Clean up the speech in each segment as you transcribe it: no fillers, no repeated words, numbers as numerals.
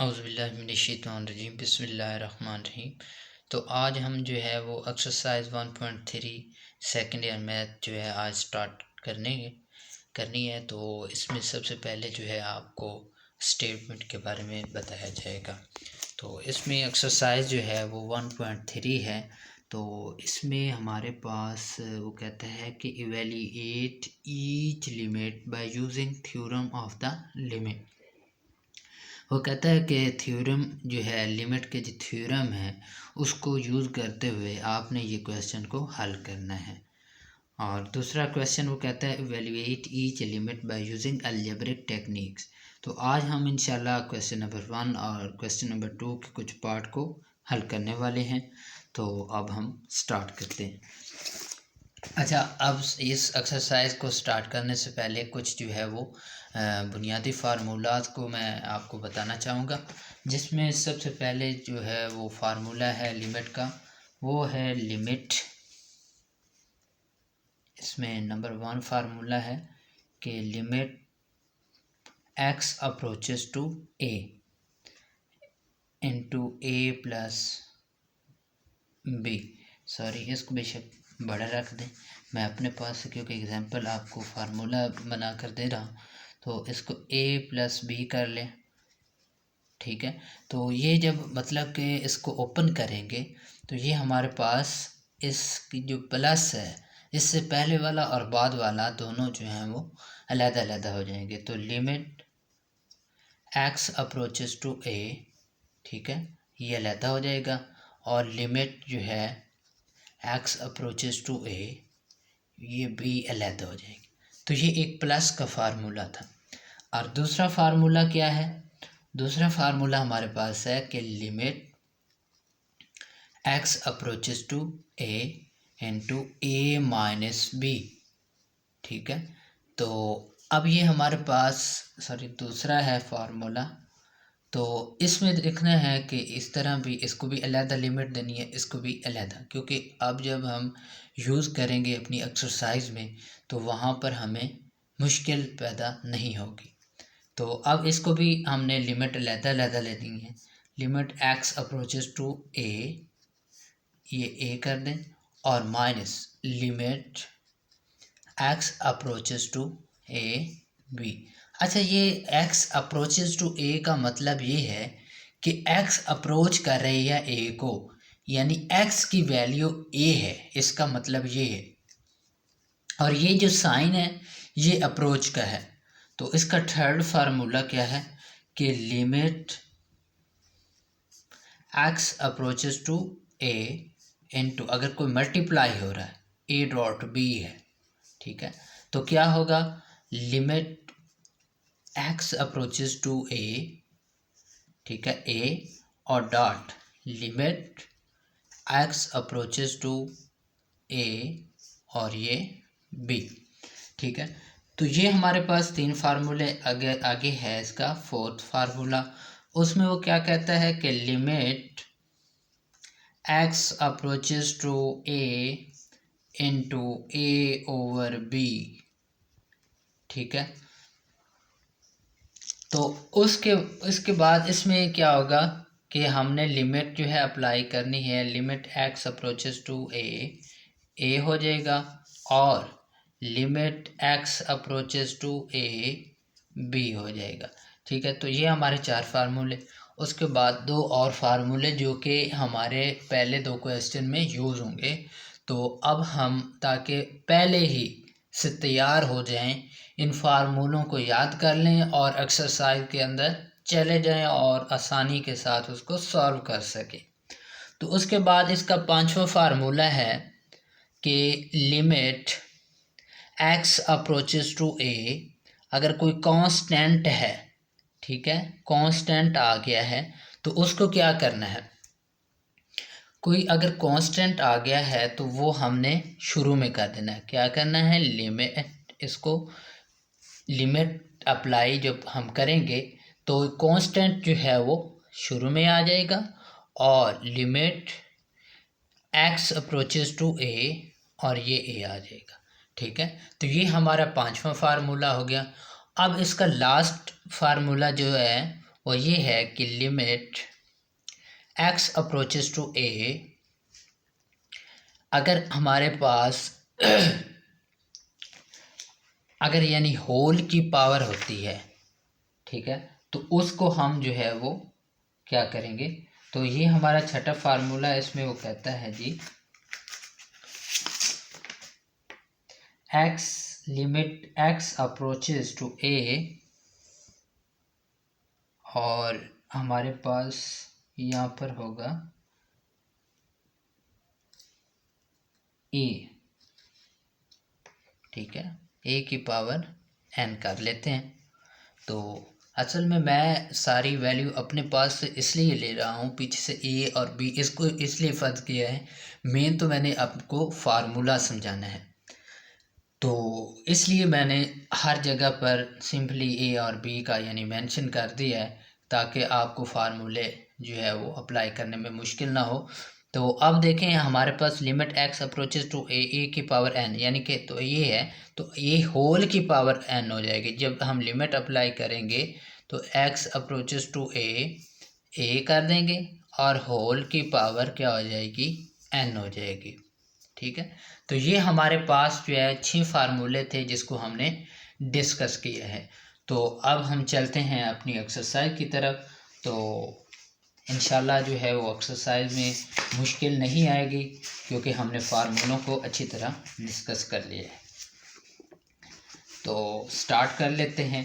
औज़ुबिल्लाहिमिनश्शैतानिर्रजीम बिस्मिल्लाहिर्रहमानिर्रहीम। तो आज हम जो है वो एक्सरसाइज 1.3 सेकंड ईयर मैथ जो है आज स्टार्ट करनी है। तो इसमें सबसे पहले जो है आपको स्टेटमेंट के बारे में बताया जाएगा। तो इसमें एक्सरसाइज जो है वो 1.3 है। तो इसमें हमारे पास वो कहता है कि evaluate each limit by using theorem of the limit. वो कहता है कि थ्योरम जो है लिमिट के जो थ्योरम है उसको यूज़ करते हुए आपने ये क्वेश्चन को हल करना है। और दूसरा क्वेश्चन वो कहता है evaluate each limit by using algebraic techniques. तो आज हम इंशाल्लाह क्वेश्चन नंबर 1 और क्वेश्चन नंबर 2 के कुछ पार्ट को हल करने वाले हैं। तो अब हम स्टार्ट करते हैं। अच्छा, अब इस एक्सरसाइज को स्टार्ट करने से पहले कुछ जो है वो बुनियादी फार्मूलाज को मैं आपको बताना चाहूँगा, जिसमें सबसे पहले जो है वो फार्मूला है लिमिट का, वो है लिमिट। इसमें नंबर 1 फार्मूला है कि limit x approaches to a into a plus b। Sorry, इसको बेशक बड़ा रख दें, मैं अपने पास से क्योंकि एग्जांपल आपको फार्मूला बना कर दे रहा हूँ, तो इसको a प्लस बी कर लें। ठीक है, तो ये जब मतलब कि इसको ओपन करेंगे तो ये हमारे पास इसकी जो प्लस है, इससे पहले वाला और बाद वाला दोनों जो हैं वो अलग-अलग हो जाएंगे। तो limit x approaches to a, ठीक है, ये अलग हो जाएगा। और लिमिट जो है x अप्रोचेस टू a, ये भी अलग हो जाएगी। तो ये एक प्लस का फार्मूला था। और दूसरा फार्मूला क्या है? दूसरा फार्मूला हमारे पास है कि limit x approaches to a into a minus B. ठीक है, तो अब ये हमारे पास दूसरा है फार्मूला। तो इसमें देखना है कि इस तरह भी इसको भी अलग लिमिट देनी है, इसको भी अलग, क्योंकि अब जब हम यूज़ करेंगे अपनी एक्सरसाइज में तो वहाँ पर हमें मुश्किल पैदा नहीं होगी। तो अब इसको भी हमने लिमिट अलग लेनी है। Limit x approaches to a, ये a कर दें, और minus limit x approaches to a b। अच्छा, ये x अप्रोचेस टू a का मतलब ये है कि x अप्रोच कर रही है a को, यानी x की वैल्यू a है, इसका मतलब ये है। और ये जो साइन है ये अप्रोच का है। तो इसका थर्ड फार्मूला क्या है कि limit x approaches to a into, अगर कोई मल्टीप्लाई हो रहा है a डॉट b है, ठीक है, तो क्या होगा? Limit x approaches to a, ठीक है, a और dot limit x approaches to a और ये b। ठीक है, तो ये हमारे पास 3 फार्मूले आगे है। इसका फोर्थ फार्मूला, उसमें वो क्या कहता है कि limit x approaches to a into a over b। ठीक है, तो उसके बाद इसमें क्या होगा कि हमने लिमिट जो है अप्लाई करनी है। Limit x approaches to a हो जाएगा, और limit x approaches to a b हो जाएगा। ठीक है, तो ये हमारे 4 फार्मूले। उसके बाद 2 और फार्मूले जो कि हमारे पहले 2 क्वेश्चन में यूज़ होंगे। तो अब हम ताकि पहले ही से तैयार हो जाएं, इन फार्मूलों को याद कर लें और एक्सरसाइज के अंदर चले जाएं और आसानी के साथ उसको सॉल्व कर सकें। तो उसके बाद इसका 5वां फार्मूला है कि limit x approaches to a, अगर कोई कांस्टेंट है, ठीक है, कांस्टेंट आ गया है, तो उसको क्या करना है? कोई अगर कांस्टेंट आ गया है तो वो हमने शुरू में कर देना है। क्या करना है? लिमिट, इसको लिमिट अप्लाई जब हम करेंगे तो कांस्टेंट जो है वो शुरू में आ जाएगा, और limit x approaches to a, और ये a आ जाएगा। ठीक है, तो ये हमारा 5वां फार्मूला हो गया। अब इसका लास्ट फार्मूला जो है वो ये है कि limit x approaches to a, अगर हमारे पास अगर यानी होल की पावर होती है, ठीक है, तो उसको हम जो है वो क्या करेंगे, तो ये हमारा छठा फार्मूला है, इसमें वो कहता है जी x limit x approaches to a, और हमारे पास यहाँ पर होगा a, ठीक है, a की पावर n कर लेते हैं। तो असल में मैं सारी वैल्यू अपने पास से इसलिए ले रहा हूँ, पीछे से a और b इसको इसलिए फ़र्ज किया है, मेन तो मैंने आपको फार्मूला समझाना है, तो इसलिए मैंने हर जगह पर सिंपली a और b का यानी मेंशन कर दिया है, ताकि आपको फार्मूले जो है वो अप्लाई करने में मुश्किल ना हो। तो अब देखें हमारे पास limit x approaches to a की पावर n, यानी कि तो ये है, तो ये होल की पावर n हो जाएगी। जब हम लिमिट अप्लाई करेंगे तो x अप्रोचेस टू a कर देंगे और होल की पावर क्या हो जाएगी, n हो जाएगी, ठीक है। तो ये हमारे पास जो है 6 फार्मूले थे जिसको हमने डिस्कस किया है। तो अब हम चलते हैं अपनी एक्सरसाइज की तरफ। तो इंशाल्लाह जो है वो एक्सरसाइज में मुश्किल नहीं आएगी, क्योंकि हमने फार्मूलों को अच्छी तरह डिस्कस कर लिया है। तो स्टार्ट कर लेते हैं।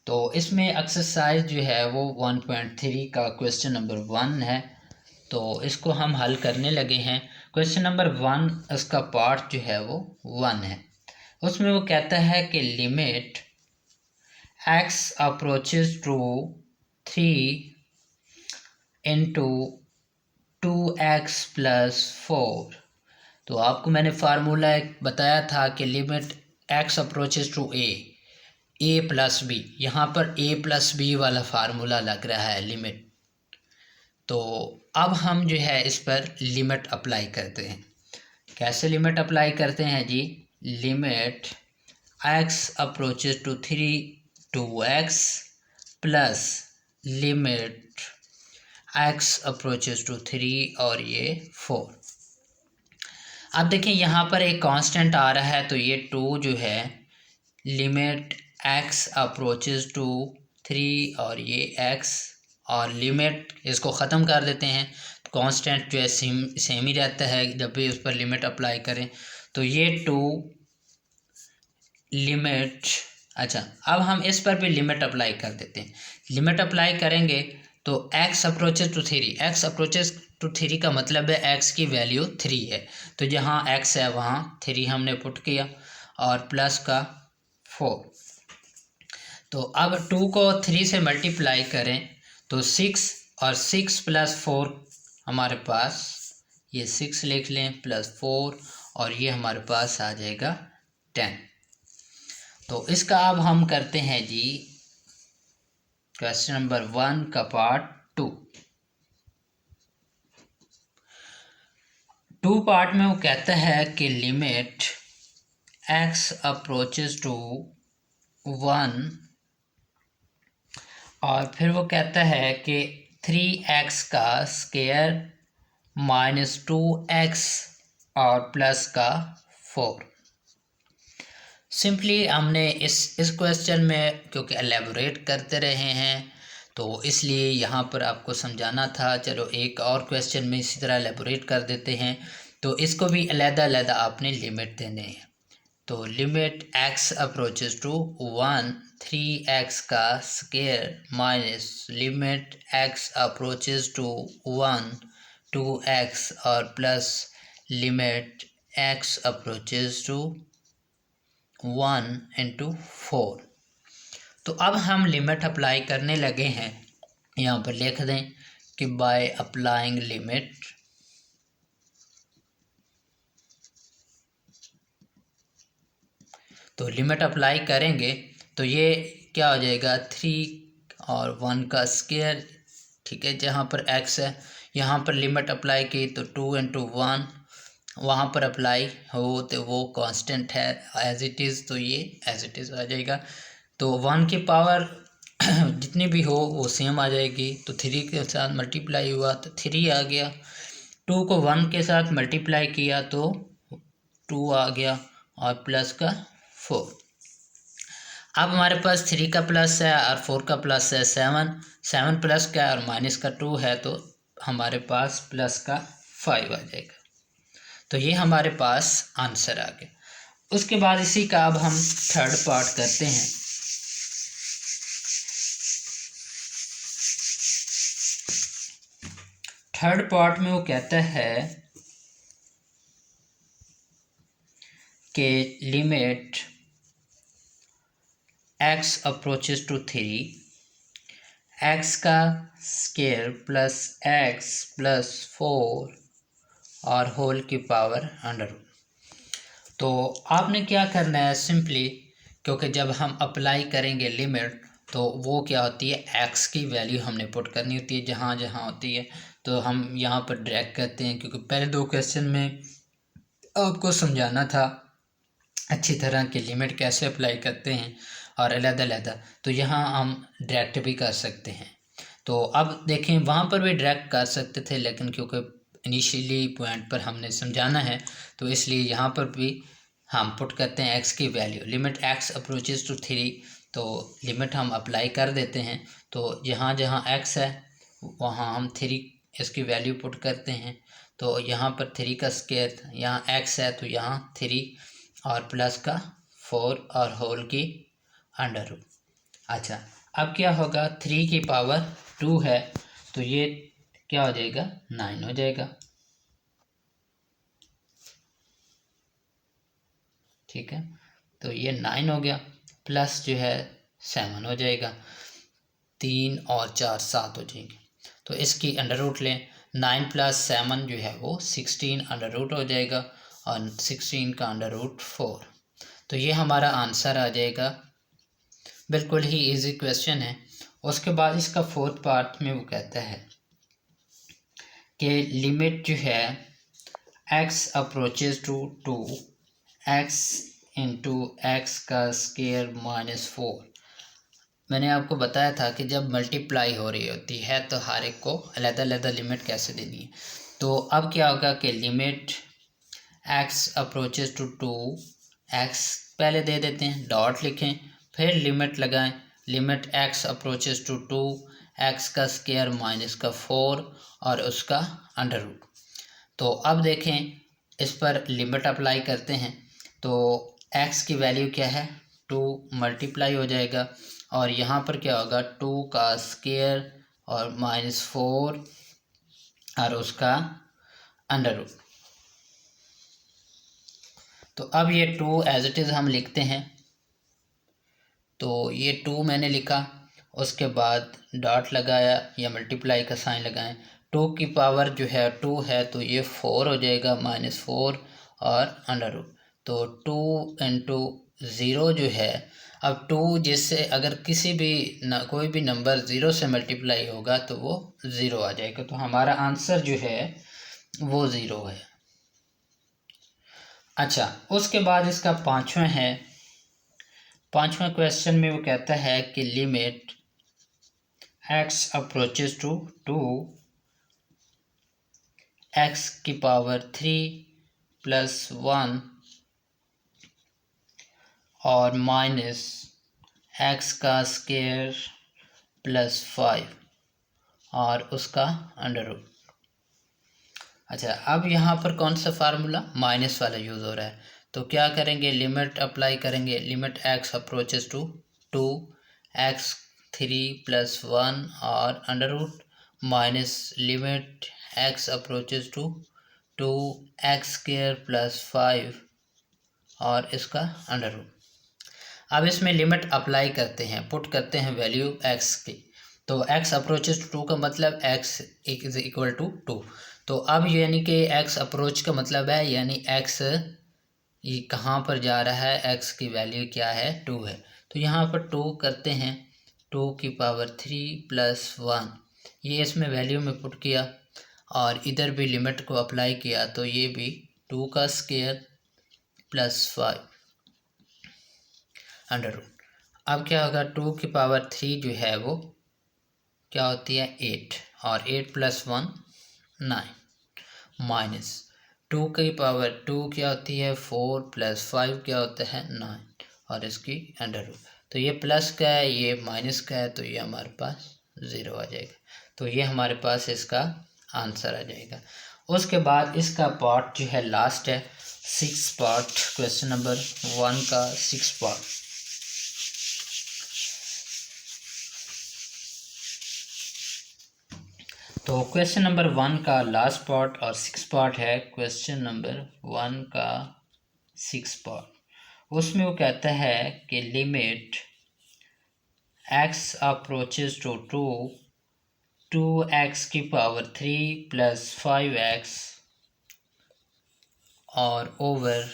तो इसमें एक्सरसाइज जो है वो 1.3 का क्वेश्चन नंबर 1 है। तो इसको हम हल करने लगे हैं। क्वेश्चन नंबर 1 इसका पार्ट जो है वो 1 है। उसमें वो कहता है कि limit x approaches to 3 into 2x plus 4। तो आपको मैंने फार्मूला बताया था कि limit x approaches to a plus B, यहाँ पर a प्लस बी वाला फार्मूला लग रहा है लिमिट। तो अब हम जो है इस पर लिमिट अप्लाई करते हैं। कैसे लिमिट अप्लाई करते हैं जी, limit x approaches to 3 2x plus limit x approaches to 3 और ये 4। अब देखिए यहाँ पर एक कांस्टेंट आ रहा है, तो ये 2 जो है लिमिट x अप्रोचेस टू 3 और ये x, और लिमिट इसको ख़त्म कर देते हैं, तो कांस्टेंट जो है सेम ही रहता है जब भी उस पर लिमिट अप्लाई करें। तो ये 2 लिमिट, अच्छा अब हम इस पर भी लिमिट अप्लाई कर देते हैं। लिमिट अप्लाई करेंगे तो x approaches to 3, x approaches to 3 का मतलब है x की वैल्यू 3 है, तो जहाँ x है वहाँ 3 हमने पुट किया और प्लस का 4। तो अब 2 को 3 से मल्टीप्लाई करें तो 6, और 6 प्लस 4 हमारे पास, ये 6 लिख लें प्लस 4, और ये हमारे पास आ जाएगा 10। तो इसका अब हम करते हैं जी क्वेश्चन नंबर 1 का पार्ट 2 पार्ट में वो कहता है कि लिमिट x अप्रोचेस टू 1, और फिर वो कहता है कि 3x का स्क्वायर माइनस 2x और प्लस का 4। सिंपली हमने इस क्वेश्चन में क्योंकि एलेबोरेट करते रहे हैं तो इसलिए यहाँ पर आपको समझाना था। चलो एक और क्वेश्चन में इसी तरह एलेबोरेट कर देते हैं। तो इसको भी अलग-अलग आपने लिमिट देने हैं। तो limit x approaches to 1 3x का square minus limit x approaches to 1 2x और plus limit x approaches to 1 into 4। तो अब हम लिमिट अप्लाई करने लगे हैं। यहाँ पर लिख दें कि बाय अप्लाइंग लिमिट, तो लिमिट अप्लाई करेंगे तो ये क्या हो जाएगा 3 और 1 का स्क्वायर, ठीक है, जहाँ पर x है यहाँ पर लिमिट अप्लाई की तो 2 इंटू 1 वहाँ पर अप्लाई हो तो वो कांस्टेंट है एज इट इज़, तो ये एज इट इज़ आ जाएगा। तो 1 की पावर जितनी भी हो वो सेम आ जाएगी। तो 3 के साथ मल्टीप्लाई हुआ तो 3 आ गया, 2 को 1 के साथ मल्टीप्लाई किया तो 2 आ गया और प्लस का 4। अब हमारे पास 3 का प्लस है और 4 का प्लस है 7 प्लस का है और माइनस का 2 है, तो हमारे पास प्लस का 5 आ जाएगा। तो ये हमारे पास आंसर आ गया। उसके बाद इसी का अब हम थर्ड पार्ट करते हैं। थर्ड पार्ट में वो कहता है कि limit x approaches to 3, x का स्क्वायर प्लस x प्लस 4 और होल की पावर अंडर। तो आपने क्या करना है सिंपली, क्योंकि जब हम अप्लाई करेंगे लिमिट तो वो क्या होती है, x की वैल्यू हमने पुट करनी होती है जहाँ जहाँ होती है। तो हम यहाँ पर ड्रैग करते हैं, क्योंकि पहले 2 क्वेश्चन में आपको समझाना था अच्छी तरह की लिमिट कैसे अप्लाई करते हैं और अलग-अलग, तो यहाँ हम डायरेक्ट भी कर सकते हैं। तो अब देखें वहाँ पर भी डायरेक्ट कर सकते थे, लेकिन क्योंकि इनिशियली पॉइंट पर हमने समझाना है तो इसलिए यहाँ पर भी हम पुट करते हैं x की value. Limit x approaches to 3, तो लिमिट हम अप्लाई कर देते हैं। तो जहाँ जहाँ x है वहाँ हम 3 इसकी वैल्यू पुट करते हैं। तो यहाँ पर 3 का स्क्वायर, यहाँ x है तो यहाँ 3 और प्लस का 4 और होल की अंडर रूट। अच्छा, अब क्या होगा, 3 की पावर 2 है तो ये क्या हो जाएगा, 9 हो जाएगा। ठीक है, तो ये 9 हो गया, प्लस जो है 7 हो जाएगा, 3 और 4 7 हो जाएंगे। तो इसकी अंडर रूट लें, 9 प्लस 7 जो है वो 16 अंडर रूट हो जाएगा और 16 का अंडर रूट 4। तो ये हमारा आंसर आ जाएगा। बिल्कुल ही इजी क्वेश्चन है। उसके बाद इसका फोर्थ पार्ट में वो कहता है कि लिमिट जो है x approaches to 2x into X का स्क्वायर माइनस 4। मैंने आपको बताया था कि जब मल्टीप्लाई हो रही होती है तो हर एक को अलग अलग लिमिट कैसे देनी है। तो अब क्या होगा कि limit x approaches to 2x पहले दे देते हैं, डॉट लिखें, फिर लिमिट लगाएं, limit x approaches to 2x का स्क्वायर माइनस का 4 और उसका अंडर रूट। तो अब देखें इस पर लिमिट अप्लाई करते हैं तो x की वैल्यू क्या है, 2 मल्टीप्लाई हो जाएगा और यहाँ पर क्या होगा, 2 का स्क्वायर और माइनस 4 और उसका अंडर रूट। तो अब ये 2 एज इट इज़ हम लिखते हैं। तो ये 2 मैंने लिखा, उसके बाद डॉट लगाया या मल्टीप्लाई का साइन लगाएं। 2 की पावर जो है 2 है तो ये 4 हो जाएगा, माइनस 4 और अंडर रूट। तो 2 इंटू 0 जो है, अब 2 जिससे अगर किसी भी कोई भी नंबर 0 से मल्टीप्लाई होगा तो वो 0 आ जाएगा। तो हमारा आंसर जो है वो 0 है। अच्छा, उसके बाद इसका पाँचवें है, पाँचवें क्वेश्चन में वो कहता है कि limit x approaches to 2x की पावर 3 प्लस 1 और माइनस x का स्क्वायर प्लस 5 और उसका अंडर रूट। अच्छा, अब यहाँ पर कौन सा फार्मूला, माइनस वाला यूज़ हो रहा है। तो क्या करेंगे, लिमिट अप्लाई करेंगे, limit x approaches to 2x 3 plus 1 और under root minus limit x approaches to 2x square plus 5 और इसका अंडर रूट। अब इसमें लिमिट अप्लाई करते हैं, पुट करते हैं वैल्यू x की। तो x अप्रोचेस टू 2 का मतलब x इज इक्वल टू 2। तो अब यानी कि x अप्रोच का मतलब है यानी x ये कहाँ पर जा रहा है, x की वैल्यू क्या है, 2 है। तो यहाँ पर 2 करते हैं, 2 की पावर 3 प्लस 1 ये इसमें वैल्यू में पुट किया और इधर भी लिमिट को अप्लाई किया तो ये भी 2 का स्क्वायर प्लस 5 अंडर रूट। अब क्या होगा, 2 की पावर 3 जो है वो क्या होती है 8, और 8 प्लस 1 9, माइनस 2 की पावर 2 क्या होती है 4 प्लस 5 क्या होता है 9, और इसकी अंडर रूट। तो ये प्लस का है, ये माइनस का है, तो ये हमारे पास 0 आ जाएगा। तो ये हमारे पास इसका आंसर आ जाएगा। उसके बाद इसका पार्ट जो है लास्ट है 6 पार्ट, क्वेश्चन नंबर 1 का 6 पार्ट। तो क्वेश्चन नंबर 1 का लास्ट पार्ट और 6 पार्ट है क्वेश्चन नंबर 1 का 6 पार्ट। उसमें वो कहता है कि limit x approaches to 2x की पावर 3 प्लस 5x और ओवर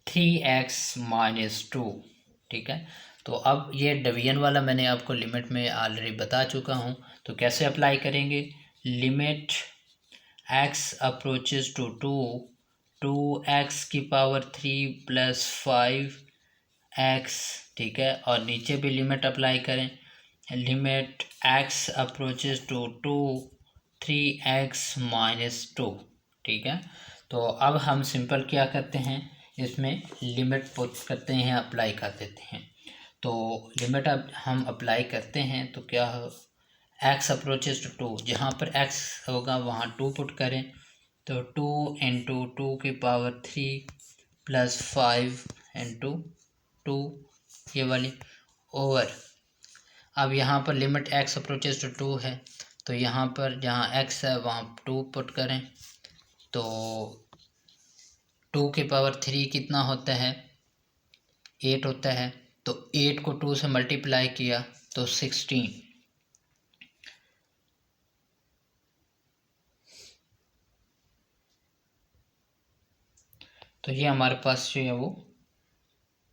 3x माइनस 2। ठीक है, तो अब ये डिवीजन वाला मैंने आपको लिमिट में ऑलरेडी बता चुका हूँ। तो कैसे अप्लाई करेंगे, limit x approaches to 2x की पावर 3 प्लस 5x। ठीक है, और नीचे भी लिमिट अप्लाई करें, limit x approaches to 3x minus 2। ठीक है, तो अब हम सिंपल क्या करते हैं, इसमें लिमिट पुट करते हैं, अप्लाई कर देते हैं। तो लिमिट अब हम अप्लाई करते हैं तो क्या हो, x अप्रोचेज टू 2, जहाँ पर x होगा वहाँ 2 पुट करें, तो 2 इंटू 2 की पावर 3 प्लस 5 इंटू 2 ये वाली ओवर। अब यहाँ पर लिमिट x अप्रोचेज टू 2 है, तो यहाँ पर जहाँ x है वहाँ 2 पुट करें, तो 2 की पावर 3 कितना होता है 8 होता है, तो 8 को 2 से मल्टीप्लाई किया तो 16। तो ये हमारे पास जो है वो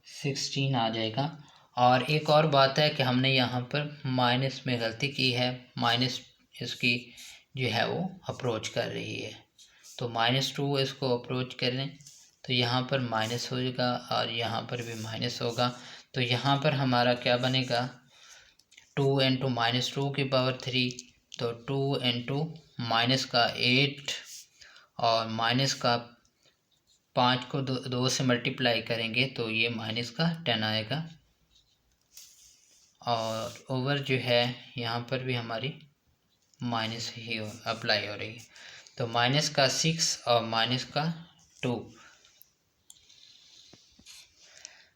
16 आ जाएगा। और एक और बात है कि हमने यहाँ पर माइनस में गलती की है, माइनस इसकी जो है वो अप्रोच कर रही है, तो -2 इसको अप्रोच करें तो यहाँ पर माइनस होगा और यहाँ पर भी माइनस होगा। तो यहाँ पर हमारा क्या बनेगा, 2 इंटू -2 की पावर 3, तो 2 इंटू माइनस का 8 और माइनस का 5 को 2 से मल्टीप्लाई करेंगे तो ये माइनस का 10 आएगा। और ओवर जो है यहाँ पर भी हमारी माइनस ही अप्लाई हो रही है, तो माइनस का 6 और माइनस का 2।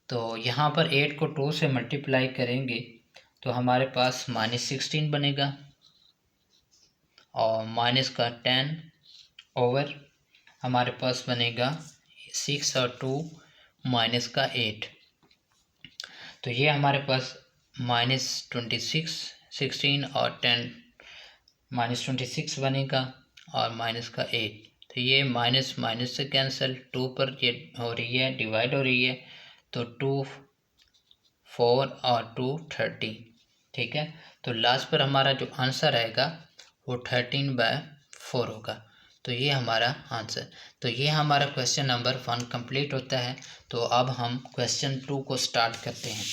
तो यहाँ पर 8 को 2 से मल्टीप्लाई करेंगे तो हमारे पास -16 बनेगा और माइनस का 10 ओवर हमारे पास बनेगा 6 और 2 माइनस का 8। तो ये हमारे पास -26, 16 और 10 -26 बनेगा और माइनस का 8। तो ये माइनस माइनस से कैंसिल, 2 पर ये हो रही है डिवाइड हो रही है, तो 2 4 और 2 13। ठीक है, तो लास्ट पर हमारा जो आंसर आएगा वो 13/4 होगा। तो ये हमारा आंसर। तो ये हमारा क्वेश्चन नंबर 1 कंप्लीट होता है। तो अब हम क्वेश्चन 2 को स्टार्ट करते हैं।